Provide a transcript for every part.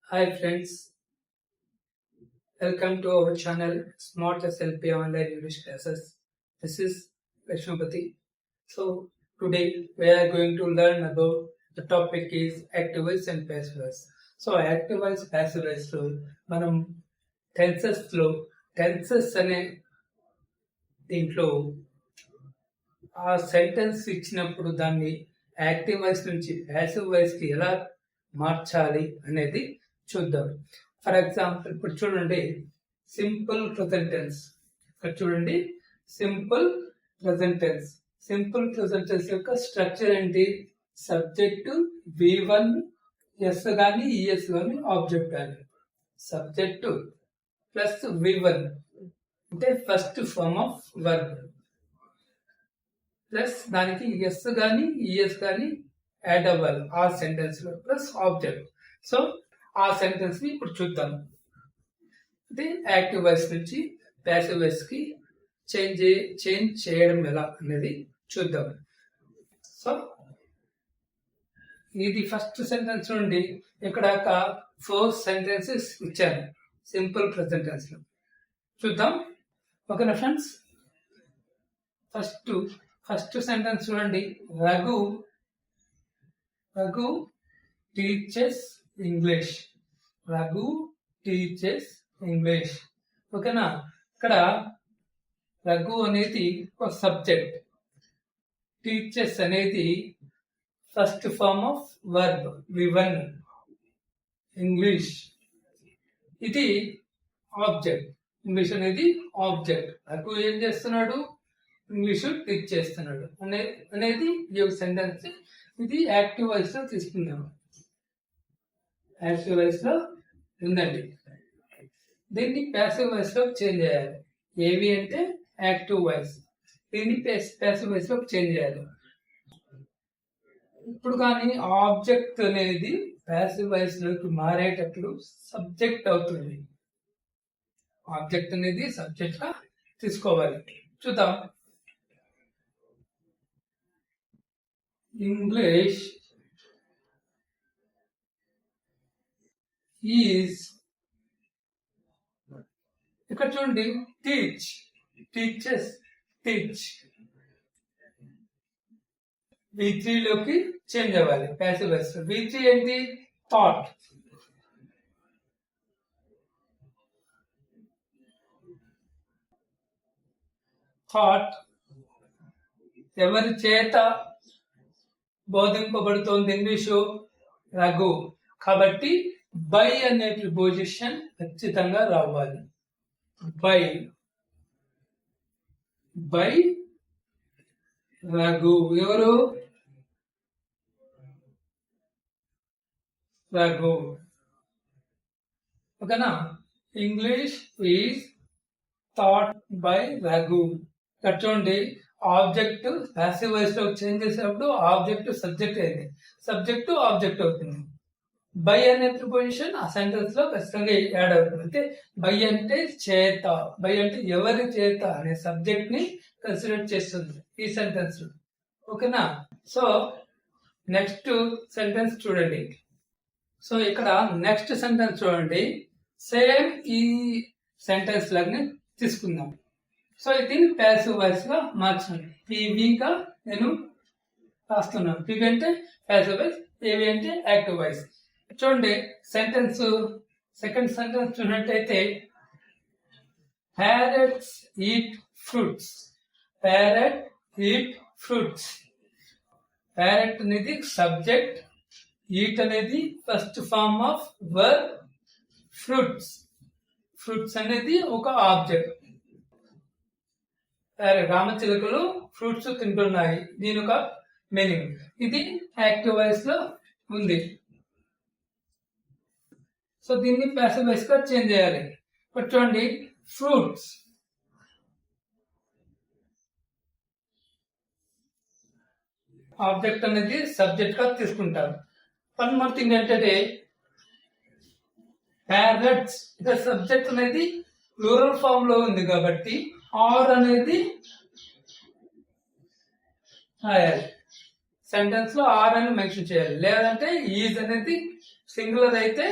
Hi friends, welcome to our channel Smart SLP Online English Classes. This is Krishnapati. So today we are going to learn about the topic is active voice and passive voice. So active voice, passive voice లో మనం tenses అనే దీంట్లో ఆ sentence ఇచ్చినప్పుడు దాన్ని active voice నుంచి passive voice కి ఎలా మార్చాలి అనేది చూద్దాం. ఫర్ ఎగ్జాంపుల్ ఇప్పుడు చూడండి, సింపుల్ ప్రెజెంట్ టెన్స్. ఇక్కడ చూడండి, simple present tense. Simple present tense యొక్క స్ట్రక్చర్ ఏంటి? సబ్జెక్ట్ V1 ఎస్ కానీ ఈఎస్ కానీ ఆబ్జెక్ట్ కానీ, సబ్జెక్ట్ ప్లస్ V1 అంటే first form of verb, plus దానికి ఎస్ కానీ ఈఎస్ కానీ యాడ్ అవ్వాలి ఆ సెంటెన్స్ లో, ప్లస్ ఆబ్జెక్ట్. సో ఆ సెంటెన్స్ ని ఇప్పుడు చూద్దాం. అంటే యాక్టివ్ వాయిస్ నుంచి ప్యాసివ్ వాయిస్ కి చేంజ్ చేయడం ఎలా అనేది చూద్దాం. సో ఇది ఫస్ట్ సెంటెన్స్ నుండి ఇక్కడ ఒక 4 సెంటెన్సెస్ ఇచ్చాను సింపుల్ ప్రెజెంట్ టెన్స్ లో. చూద్దాం, ఓకేనా ఫ్రెండ్స్? ఫస్ట్ సెంటెన్స్ చూడండి, Raghu teaches English. Raghu teaches English. ఓకేనా? ఇక్కడ రఘు అనేది ఒక సబ్జెక్ట్, టీచర్స్ అనేది first form of verb V1, English ఇది ఆబ్జెక్ట్. ఇంగ్లీష్ అనేది ఆబ్జెక్ట్. రఘు ఏం చేస్తున్నాడు? ఇంగ్లీష్ టీచ్ చేస్తున్నాడు అనేది ఈ యొక్క సెంటెన్స్. ఇది యాక్టివ్ వాయిస్ లో తీసుకుందాం. యాక్టివ్ వాయిస్ లో ఉందండి. దీన్ని ప్యాసివ్ వాయిస్ లో చేంజ్ చేయాలి. ఏవి అంటే యాక్టివ్ వాయిస్, దీన్ని ప్యాసివ్ వాయిస్ లో చేంజ్ చేయాలి. ఇప్పుడు కానీ ఆబ్జెక్ట్ అనేది ప్యాసివ్ వాయిస్ లోకి మారేటప్పుడు సబ్జెక్ట్ అవుతుంది. ఆబ్జెక్ట్ అనేది సబ్జెక్ట్ గా తీసుకోవాలి. చూద్దాం. ఇంగ్లీష్ ఈజ్, ఇక్కడ చూడండి, టీచర్స్ టీచ్ V3 లోకి చేంజ్ అవ్వాలి ప్యాసివ్ వాయిస్ లో. V3 ఏంటి? థాట్. ఎవరి చేత బోధింపబడుతోంది ఇంగ్లీషు? రఘు. కాబట్టి బై అనే ప్రిపోజిషన్ ఖచ్చితంగా రావాలి. బై రఘు. ఎవరు? రఘు. ఓకేనా? English is taught by Raghu. ఇక్కడ చూడండి, ఆబ్జెక్ట్ ప్యాసివ్ వాయిస్ లో చేంజ్ చేసినప్పుడు ఆబ్జెక్ట్ సబ్జెక్ట్ అయింది, సబ్జెక్ట్ ఆబ్జెక్ట్ అవుతుంది. బై అనే ప్రిపోజిషన్ ఆ సెంటెన్స్ లో ఖచ్చితంగా యాడ్ అవుతుంది. అంటే బై అంటే చేత, బై అంటే ఎవరి చేత అనే సబ్జెక్ట్ ని కన్సిడర్ చేస్తుంది ఈ సెంటెన్స్ లో. ఓకేనా? సో నెక్స్ట్ సెంటెన్స్ చూడండి. సో ఇక్కడ నెక్స్ట్ సెంటెన్స్ చూడండి, సేమ్ ఈ సెంటెన్స్ లాగానే తీసుకుందాం. సో దీన్ని ప్యాసివ్ వాయిస్ గా మార్చండి. పివిగా నేను రాస్తున్నాను. పివి అంటే ప్యాసివ్ వాయిస్, ఏవి అంటే యాక్టివ్ వాయిస్. చూడండి, సెంటెన్స్ సెకండ్ సెంటెన్స్ చూసినట్టయితే, parrots eat fruits. Parrot eat fruits. Parrot అనేది సబ్జెక్ట్, ఈట్ అనేది first form of verb, fruits అనేది ఒక ఆబ్జెక్ట్. రామచిలుకలు ఫ్రూట్స్ తింటున్నాయి, దీని ఒక మీనింగ్. ఇది యాక్టివ్ వాయిస్ లో ఉంది. సో దీన్ని ప్యాసివ్ వాయిస్ గా చేంజ్ చేయాలి. ఇప్పుడు చూడండి, ఫ్రూట్స్ ఆబ్జెక్ట్ అనేది సబ్జెక్ట్ గా తీసుకుంటారు. వన్ మోర్ థింగ్ ఏంటంటే, ప్యారెట్స్ ఇక్కడ సబ్జెక్ట్ అనేది ప్లూరల్ ఫామ్ లో ఉంది కాబట్టి ఆర్ అనేది రాయాలి. సెంటెన్స్ లో ఆర్ అని మెన్షన్ చేయాలి. లేదంటే ఈజ్ అనేది సింగులర్ అయితే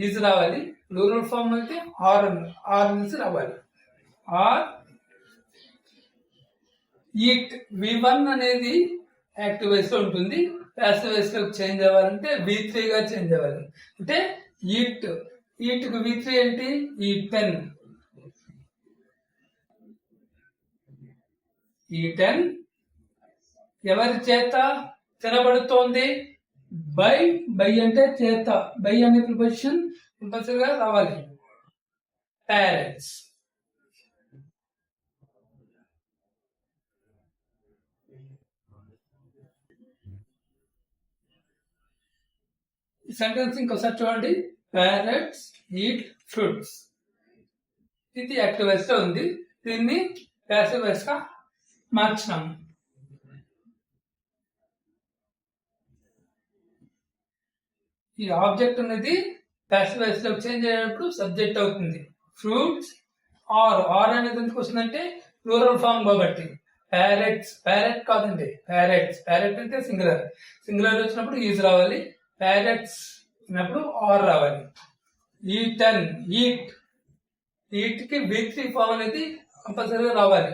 ఈజ్ రావాలి, ప్లూరల్ ఫామ్ అయితే ఆర్ నుంచి రావాలి. Are eat. V1 అనేది యాక్టివ్ వాయిస్ లో ఉంటుంది, ప్యాసివ్ వాయిస్ లో చేంజ్ అవ్వాలంటే V3 గా చేంజ్ అవ్వాలి. అంటే ఈట్ కు V3 ఏంటి? ఈటెన్. ఈటెన్ ఎవరి చేత తినబడుతోంది? బై అంటే చేత, బై అనే ప్రిపోజిషన్ కంపల్సరీగా రావాలి. పేరెంట్స్. సెంటెన్స్ ఇంకోసారి చూడండి. Parrots eat fruits. ఇది యాక్టివ్ వాయిస్ లో ఉంది, దీన్ని ప్యాసివ్ వాయిస్ గా మార్చినాము. ఈ ఆబ్జెక్ట్ అనేది ప్యాసివ్ వాయిస్ లో చేంజ్ అయ్యేటప్పుడు సబ్జెక్ట్ అవుతుంది. ఫ్రూట్స్ ఆర్ అనేది ఎందుకు వస్తుందంటే ప్లూరల్ ఫామ్ కాబట్టి. ప్యారెట్స్, ప్యారెట్ కాదండి, ప్యారెట్ అంటే సింగులర్ వచ్చినప్పుడు ఈజ్ రావాలి, ప్యారెట్స్ అన్నప్పుడు ఆర్ రావాలి. ఈటన్ ఈట్ కి V3 ఫామ్ అనేది కంపల్సరీగా రావాలి.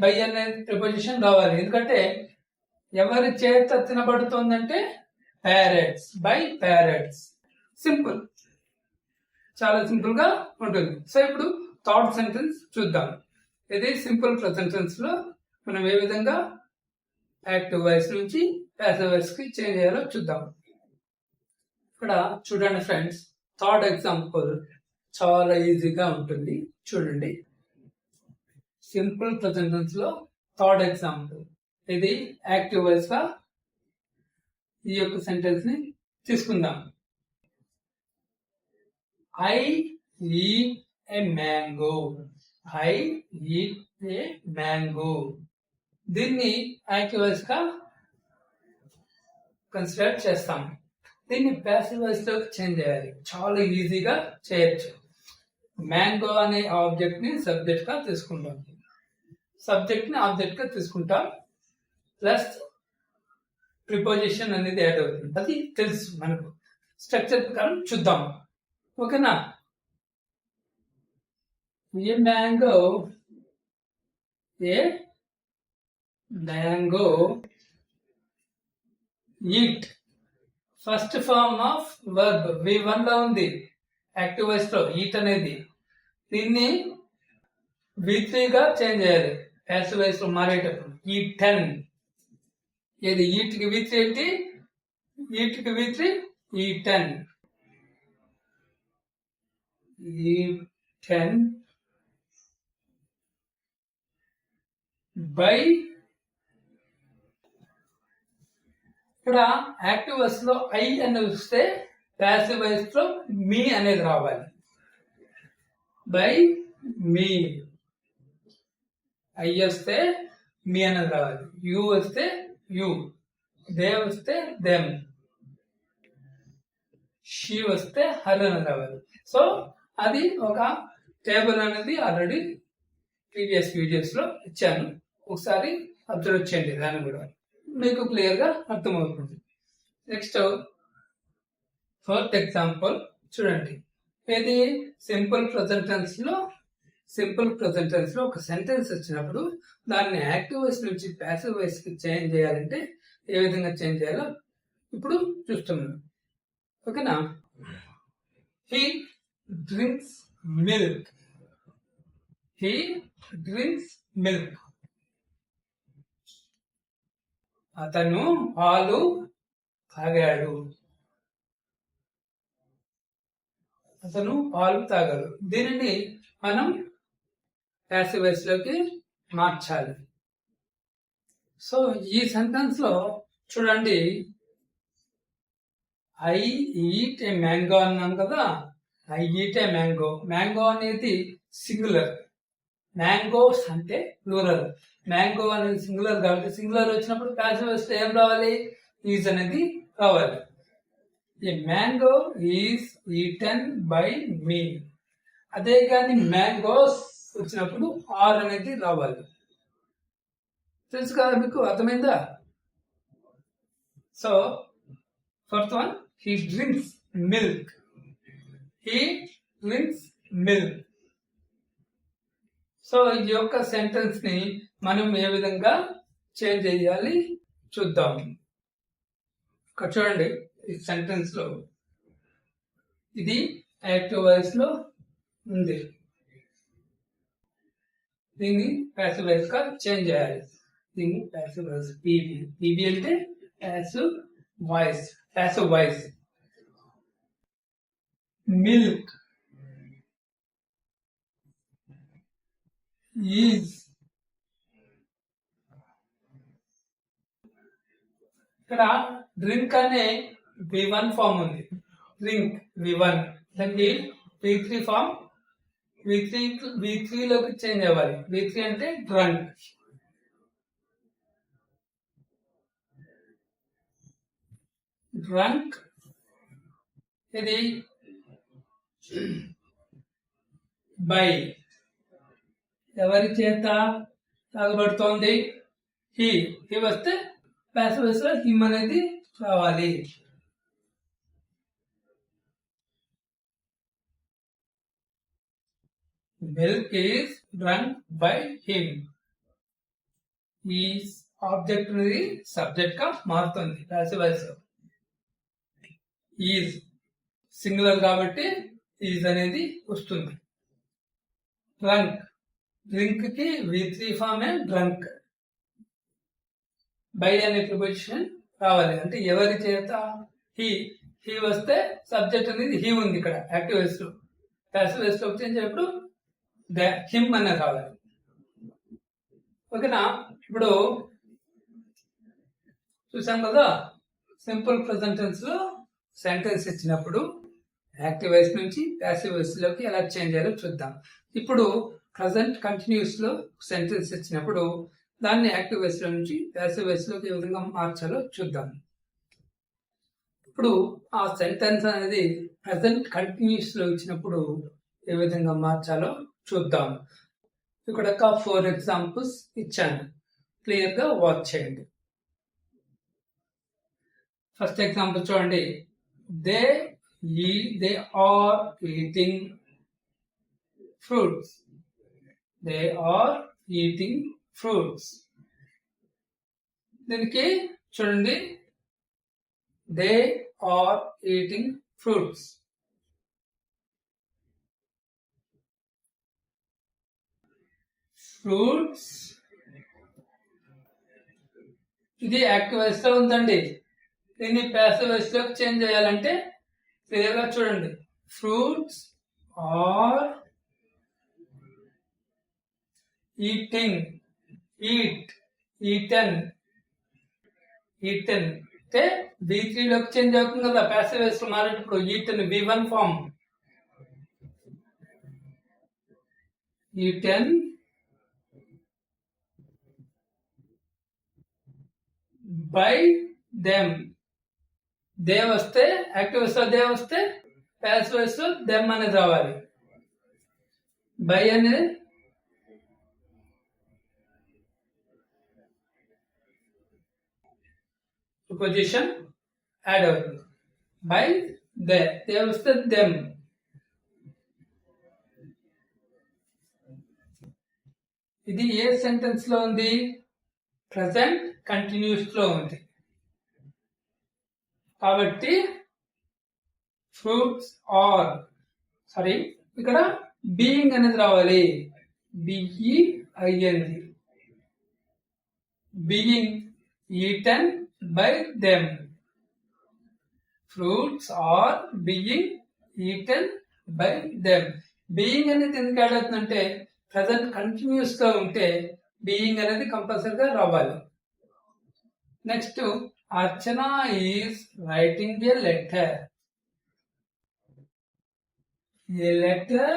బై అనేది ప్రిపోజిషన్ రావాలి, ఎందుకంటే ఎవరి చేత తినబడుతోందంటే ప్యారెట్స్, బై ప్యారెట్స్. సింపుల్, చాలా సింపుల్ గా ఉంటుంది. సో ఇప్పుడు థర్డ్ సెంటెన్స్ చూద్దాం. ఇది సింపుల్ ప్రెజెంట్ టెన్స్ లో మనం ఏ విధంగా యాక్టివ్ వాయిస్ నుంచి ప్యాసివ్ వాయిస్ కి చేంజ్ చేయాలో చూద్దాం. ఇక్కడ చూడండి ఫ్రెండ్స్, థర్డ్ ఎగ్జాంపుల్ చాలా ఈజీగా ఉంటుంది. చూడండి, సింపుల్ ప్రెజెంట్ టెన్స్ లో థర్డ్ ఎగ్జాంపుల్. ఇది యాక్టివ్ వాయిస్ గా ఈ యొక్క సెంటెన్స్ ని తీసుకుందాం. I eat a mango. I eat a mango. దీన్ని యాక్టివ్ వాయిస్ గా కన్సిడర్ చేస్తాం. దీన్ని ప్యాసివ్ వాయిస్ లో చేంజ్ చేయాలి. చాలా ఈజీగా చేయొచ్చు. మ్యాంగో అనే ఆబ్జెక్ట్ ని సబ్జెక్ట్ గా తీసుకుంటాం, సబ్జెక్ట్ ని ఆబ్జెక్ట్ గా తీసుకుంటాం, ప్లస్ ప్రిపోజిషన్ అనేది యాడ్ అవుతుంది. అది తెలుసు మనకు. స్ట్రక్చర్ ప్రకారం చూద్దాం, ఓకేనా? A mango eat. First form of verb V1 లో ఉంది, యాక్టివ్ వాయిస్ లో ఈట్ అనేది. దీన్ని V3 గా చేంజ్ చేయాలి ప్యాసివ్ వాయిస్ లో మారేటప్పుడు. ఈటెన్. ఏది ఈట్ కి V3 ఏంటి? ఈట్ కి V3 ఈటెన్. Eaten by. ఇక్కడ యాక్టివ్ వాయిస్ లో ఐ అనేది వస్తే ప్యాసివ్ వాయిస్ లో మీ అనేది రావాలి. By me. ఐ వస్తే మీ అనేది రావాలి, యు వస్తే యు, దే వస్తే దెమ్, షీ వస్తే హర్ అనేది రావాలి. సో అది ఒక టేబుల్ అనేది ఆల్రెడీ ప్రీవియస్ వీడియోస్ లో ఇచ్చాను, ఒకసారి అబ్జర్వ్ చేయండి, దాన్ని కూడా మీకు క్లియర్ గా అర్థమవుతుంది. నెక్స్ట్ ఫోర్త్ ఎగ్జాంపుల్ చూడండి. ఇది సింపుల్ ప్రెజెంట్ టెన్స్ లో ఒక సెంటెన్స్ వచ్చినప్పుడు దాన్ని యాక్టివ్ వాయిస్ నుంచి ప్యాసివ్ వాయిస్ కి చేంజ్ చేయాలంటే ఏ విధంగా చేంజ్ చేయాలో ఇప్పుడు చూస్తున్నాం, ఓకేనా? He drinks milk. He drinks milk. అతను పాలు తాగాడు. అతను పాలు తాగాడు. దీనిని మనం ప్యాసివ్ వాయిస్ లోకి మార్చాలి. సో ఈ సెంటెన్స్ లో చూడండి, ఐ ఈట్ ఏ మ్యాంగో అన్నాం కదా. I eat a mango. Mango అనేది సింగులర్, మ్యాంగోస్ అంటే ప్లూరల్. మ్యాంగో అనేది సింగులర్ కాబట్టి సింగులర్ వచ్చినప్పుడు ప్యాసివ్ వాయిస్ ఏం రావాలి? ఈజ్ అనేది రావాలి. ఏ మ్యాంగో ఈజ్ ఈటెన్ బై మీ. అదే కానీ మ్యాంగోస్ వచ్చినప్పుడు ఆర్ అనేది రావాలి. తెలుసు కదా మీకు, అర్థమైందా? So first one, he drinks milk. He drinks milk. So ఈ యొక్క సెంటెన్స్ ని మనం ఏ విధంగా చేంజ్ చేయాలి చూద్దాం. ఇక్కడ చూడండి, ఈ సెంటెన్స్ లో ఇది యాక్టివ్ వాయిస్ లో ఉంది, దీన్ని ప్యాసివ్ వాయిస్ గా చేంజ్ చేయాలి. దీన్ని ప్యాసివ్ వాయిస్ పీబీ. పీబీ అంటే passive voice. Passive voice. Milk is. ఇక్కడ డ్రింక్ అనే V1 ఫామ్ ఉంది. Drink V1. దానికి V3 ఫామ్ V3 లోకి చేంజ్ అవ్వాలి. V3 అంటే డ్రంక్. డ్రంక్ ఇది బై, ఎవరి చేత తాగబడుతోంది? హీ వస్తే ప్యాసివ్ వాయిస్ లో హిమ్ అనేది రావాలి. Milk is drunk by him. ఈ ఆబ్జెక్ట్ అనేది సబ్జెక్ట్ గా మారుతుంది ప్యాసివ్ వాయిస్. ఈజ్ సింగులర్ కాబట్టి ఈజ్ అనేది వస్తుంది. డ్రంక్, డ్రింక్ కి V3 ఫామే డ్రంక్. బై అనే ప్రిపోజిషన్ రావాలి, అంటే ఎవరి చేత? హీ వస్తే సబ్జెక్ట్ అనేది హీ ఉంది ఇక్కడ యాక్టివ్ వాయిస్ లో. ప్యాసివ్ వాయిస్ లో చేంజ్ అయ్యేప్పుడు హిమ్ అనేది రావాలి. ఓకేనా? ఇప్పుడు చూసాం కదా, సింపుల్ ప్రెజెంట్ టెన్స్ లో సెంటెన్స్ ఇచ్చినప్పుడు యాక్టివ్ వాయిస్ నుంచి ప్యాసివ్ వాయిస్ లోకి ఎలా చేంజ్ చేయాలో చూద్దాం. ఇప్పుడు ప్రజెంట్ కంటిన్యూస్ లో సెంటెన్స్ ఇచ్చినప్పుడు దాన్ని యాక్టివ్ వాయిస్ లో నుంచి ప్యాసివ్ వాయిస్ లోకి ఏ విధంగా మార్చాలో చూద్దాం. ఇప్పుడు ఆ సెంటెన్స్ అనేది ప్రజెంట్ కంటిన్యూస్ లో ఇచ్చినప్పుడు ఏ విధంగా మార్చాలో చూద్దాం. ఇక్కడ 4 ఎగ్జాంపుల్స్ ఇచ్చాను, క్లియర్ గా వాచ్ చేయండి. ఫస్ట్ ఎగ్జాంపుల్ చూడండి. They are eating fruits. They are eating fruits. దీనికి చూడండి, they are eating fruits. Fruits ఇది యాక్టివ్ వాయిస్ లో ఉందండి. దీన్ని ప్యాసివ్ వాయిస్ లోకి చేంజ్ చేయాలంటే క్లియర్ గా చూడండి. Fruits are eating. ఈటెన్ అంటే V3 లోకి చేంజ్ అవుతుంది కదా ప్యాసివ్ వాయిస్ లో మారేటప్పుడు. Eaten V1 form. Eaten by them. They వస్తే యాక్టివ్ వాయిస్ లో దే వస్తే ప్యాసివ్ వాయిస్ లో దెమ్ అనేది రావాలి. బై అనేది ప్రిపోజిషన్ యాడ్ అవుతుంది. బై దే వస్తే దెమ్. ఇది ఏ సెంటెన్స్ లో ఉంది? ప్రజెంట్ కంటిన్యూస్ లో ఉంది. కాబట్టి ఫ్రూట్స్ ఆర్ ఇక్కడ బీయింగ్ అనేది రావాలి. BEING. Being eaten by them. Fruits are being eaten by them. Being అనేది ఎందుకు యాడ్ అవుతుందంటే ప్రజెంట్ కంటిన్యూస్ గా ఉంటే బీయింగ్ అనేది కంపల్సరీగా రావాలి. Next, Archana is writing A letter. A letter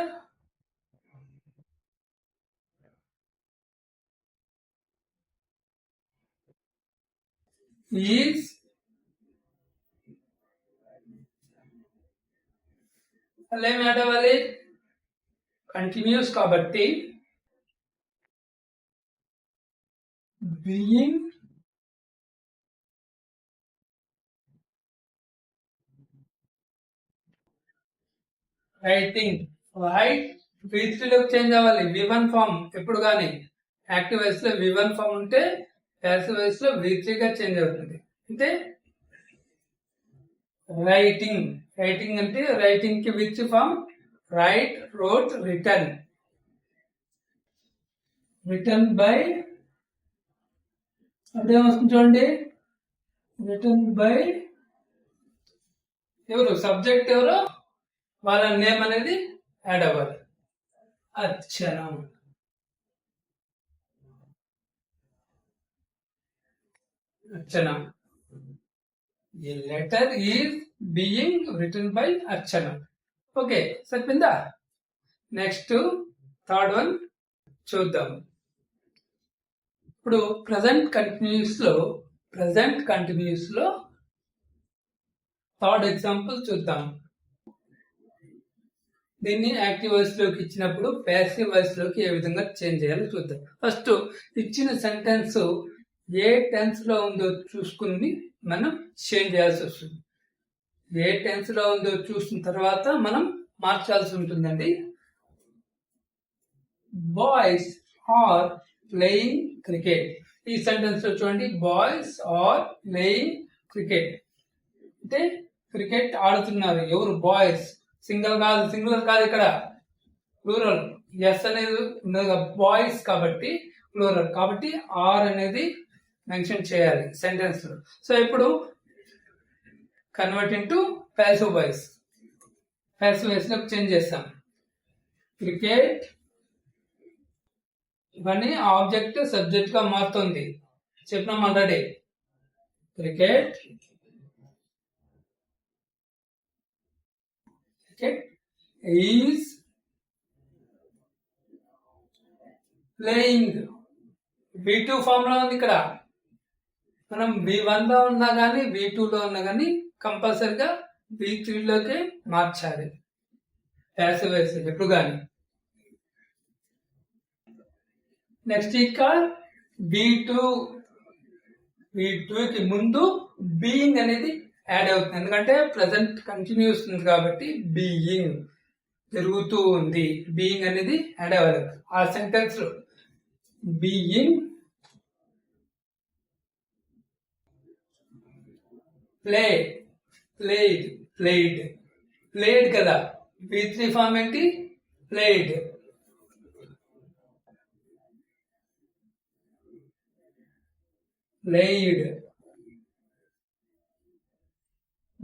is అలా ఏం యాడ్ అవ్వాలి? కంటిన్యూస్ కాబట్టి బీయింగ్ రైటింగ్ రైట్ V3 లోకి చేంజ్ అవ్వాలి. V1 ఫామ్ ఎప్పుడు కానీ యాక్టివ్ వాయిస్ లో V1 ఫామ్ ఉంటే ప్యాసివ్ వాయిస్ లో V3 గా చేంజ్ అవుతుంది. అంటే రైటింగ్ రైటింగ్ అంటే రైటింగ్ కి which form write, wrote, written. Written by అదేమొస్తుంది చూడండి, రిటర్న్ బై ఎవరు సబ్జెక్ట్ ఎవరు వాళ్ళ నేమ్ అనేది యాడ్ అవ్వాలి. అర్చన. అర్చన. A letter is being written by Archana. Okay సరిపోయిందా? నెక్స్ట్ థర్డ్ వన్ చూద్దాం. ఇప్పుడు ప్రజెంట్ కంటిన్యూస్ లో థర్డ్ ఎగ్జాంపుల్ చూద్దాం. దీన్ని యాక్టివ్ వాయిస్ లోకి ఇచ్చినప్పుడు ప్యాసివ్ వాయిస్ లోకి ఏ విధంగా చేంజ్ చేయాలో చూద్దాం. ఫస్ట్ ఇచ్చిన సెంటెన్స్ ఏ టెన్స్ లో ఉందో చూసుకుని మనం చేంజ్ చేయాల్సి వస్తుంది. ఏ టెన్స్ లో ఉందో చూసిన తర్వాత మనం మార్చాల్సి ఉంటుందండి. Boys are playing cricket. ఈ సెంటెన్స్ లో చూడండి, బాయ్స్ ఆర్ ప్లేయింగ్ క్రికెట్ అంటే క్రికెట్ ఆడుతున్నారు. ఎవరు? బాయ్స్. సింగులర్ కాదు ఇక్కడ, ప్లూరల్. ఎస్ అనేది బాయ్స్ కాబట్టి ప్లూరల్, కాబట్టి ఆర్ అనేది మెన్షన్ చేయాలి సెంటెన్స్ లో. సో ఇప్పుడు convert into passive voice. Passive voice లో చేంజ్ చేస్తాం. క్రికెట్ ఇవన్నీ ఆబ్జెక్ట్ సబ్జెక్ట్ గా మారుతుంది, చెప్పినాం already. Cricket is playing. V2 form లో ఉంది ఇక్కడ. మనం V1 లో ఉన్నా కానీ V2 లో ఉన్నా కానీ కంపల్సరిగా V3 లోకి మార్చాలి ప్యాసివ్ వాయిస్ ఎప్పుడు కానీ. నెక్స్ట్ ఇక్కడ V2 కి ముందు బీయింగ్ అనేది యాడ్ అవుతుంది, ఎందుకంటే ప్రెసెంట్ కంటిన్యూస్ ఉంది కాబట్టి బీయింగ్ జరుగుతూ ఉంది. బీయింగ్ అనేది యాడ్ అవ్వాలి ఆ సెంటెన్స్ లో. బీయింగ్ ప్లేడ్ కదా. V3 ఫామ్ ఏంటి? ప్లేడ్.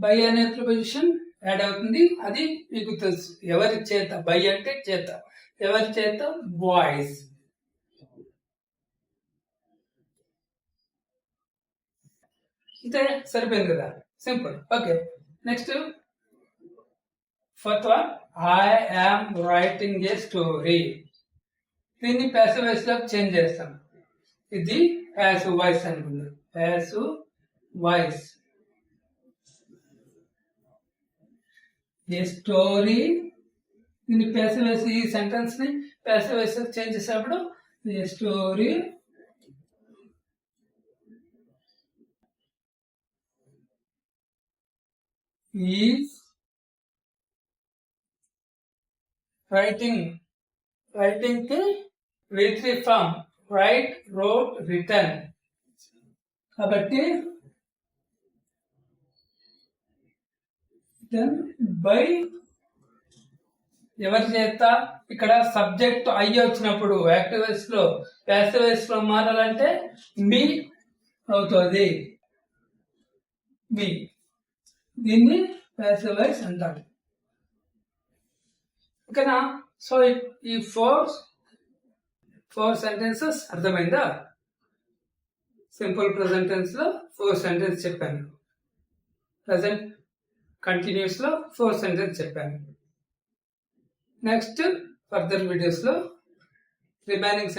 బై అనే ప్రిపోజిషన్ యాడ్ అవుతుంది, అది మీకు తెలుసు. ఎవరి చేత? బై అంటే చేత. ఎవరి చేత? బాయ్స్. ఇంతే, సరిపోయింది కదా, simple. Okay next fourth one, I am writing a story. దీన్ని ప్యాసివ్ వాయిస్ లో చేంజ్ చేస్తాం. ఇది ప్యాసివ్ వాయిస్ అనుకుందాం. Passive voice. A story. దీన్ని ప్యాసివ్ వాయిస్, ఈ సెంటెన్స్ ని ప్యాసివ్ వాయిస్ లో చేంజ్ చేసేటప్పుడు a story is writing. Writing కి V3 form write, wrote, written. కాబట్టి బై ఎవరి చేత? ఇక్కడ సబ్జెక్ట్ ఐ వచ్చినప్పుడు యాక్టివ్ వాయిస్ లో, ప్యాసివ్ వాయిస్ లో మారాలంటే మీ అవుతుంది. మీ. దీన్ని ప్యాసివ్ వాయిస్ అంటారు. ఓకేనా? సో ఈ ఫోర్ సెంటెన్సెస్ అర్థమైందా? సింపుల్ ప్రెసెంట్ టెన్స్ లో 4 సెంటెన్స్ చెప్పాను. ప్రెసెంట్ కంటిన్యూస్ లో 4 సెంటెన్స్ చెప్పాను. నెక్స్ట్ ఫర్దర్ వీడియోస్ లో రిమైనింగ్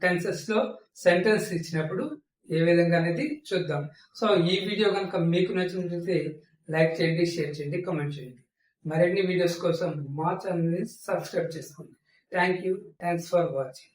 టెన్సెస్ లో సెంటెన్స్ ఇచ్చినప్పుడు ఏ విధంగా అనేది చూద్దాం. సో ఈ వీడియో కనుక మీకు నచ్చినట్లయితే లైక్ చేయండి, షేర్ చేయండి, కామెంట్ చేయండి. మరిన్ని వీడియోస్ కోసం మా ఛానల్ ని సబ్స్క్రైబ్ చేసుకోండి. Thanks for watching.